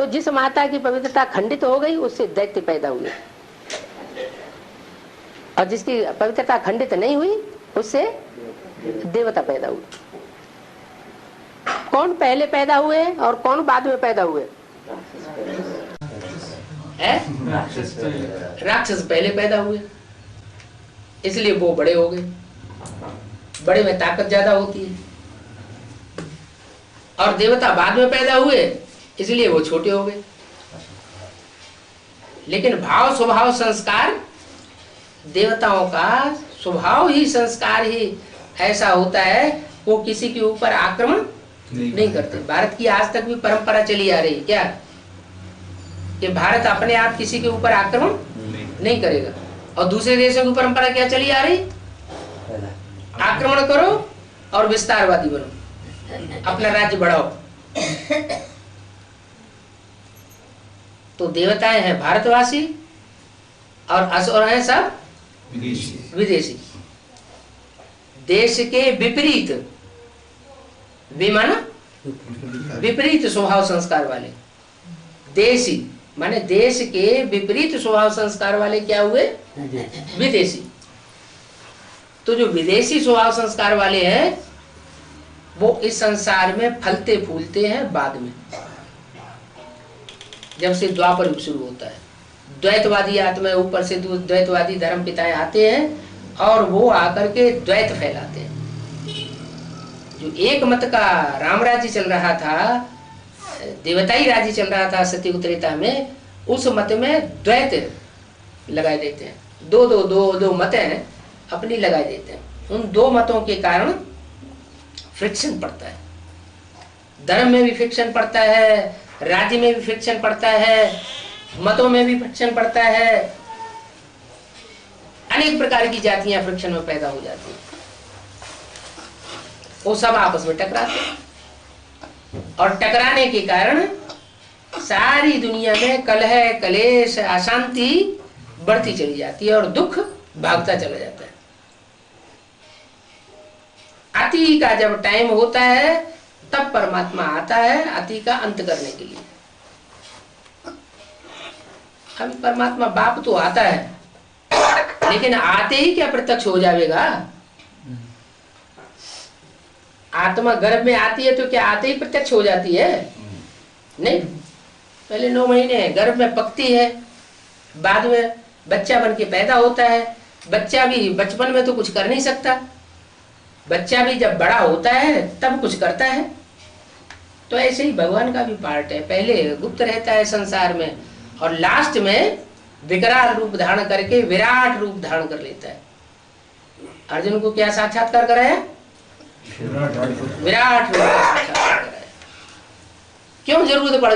जिस माता की पवित्रता खंडित हो गई उससे दैत्य पैदा हुए, और जिसकी पवित्रता खंडित नहीं हुई उससे देवता पैदा हुए। कौन पहले पैदा हुए और कौन बाद में पैदा हुए? राक्षस पहले पैदा हुए, इसलिए वो बड़े हो गए। बड़े में ताकत ज्यादा होती है। और देवता बाद में पैदा हुए, इसलिए वो छोटे हो गए। लेकिन भाव स्वभाव संस्कार, देवताओं का स्वभाव ही संस्कार ही ऐसा होता है, वो किसी के ऊपर आक्रमण नहीं करते। भारत की आज तक भी परंपरा चली आ रही क्या कि भारत अपने आप किसी के ऊपर आक्रमण नहीं करेगा। और दूसरे देशों की परंपरा क्या चली आ रही? आक्रमण करो और विस्तारवादी बनो, अपना राज्य बढ़ाओ। तो देवताएं हैं भारतवासी और असुर हैं सब विदेशी। देश के विपरीत, विमाना विपरीत स्वभाव संस्कार वाले देशी, माने देश के विपरीत स्वभाव संस्कार वाले क्या हुए? विदेशी। तो जो विदेशी स्वभाव संस्कार वाले हैं वो इस संसार में फलते फूलते हैं बाद में, जब से द्वापर युग शुरू होता है। द्वैतवादी आत्मा ऊपर से द्वैतवादी धर्म पिताएं आते हैं और वो आकर के द्वैत फैलाते हैं। जो एक मत का राम राज्य चल रहा था, देवताई राज्य चल रहा था सत्ययुग त्रेता में, उस मत में द्वैत लगाए देते हैं। दो मत हैं अपनी लगाए देते हैं। उन दो मतों के कारण फ्रिक्शन पड़ता है। धर्म में भी फ्रिक्शन पड़ता है, राज्य में भी फ्रिक्शन पड़ता है, मतों में भी फ्रिक्शन पड़ता है। अनेक प्रकार की जातियां फ्रिक्शन में पैदा हो जाती हैं। वो सब आपस में टकराते हैं और टकराने के कारण सारी दुनिया में कलह, कलेश, अशांति बढ़ती चली जाती है और दुख भागता चला जाता है। अति का जब टाइम होता है तब परमात्मा आता है अति का अंत करने के लिए। अभी परमात्मा बाप तो आता है, लेकिन आते ही क्या प्रत्यक्ष हो जाएगा? आत्मा गर्भ में आती है तो क्या आते ही प्रत्यक्ष हो जाती है? नहीं, पहले 9 महीने गर्भ में पकती है, बाद में बच्चा बन के पैदा होता है। बच्चा भी बचपन में तो कुछ कर नहीं सकता, बच्चा भी जब बड़ा होता है तब कुछ करता है। तो ऐसे ही भगवान का भी पार्ट है, पहले गुप्त रहता है संसार में और लास्ट में विकराल रूप धारण करके विराट रूप धारण कर लेता है। अर्जुन को क्या साक्षात्कार कराया? विराट रूप का साक्षात्कार कराया। क्यों जरूरत पड़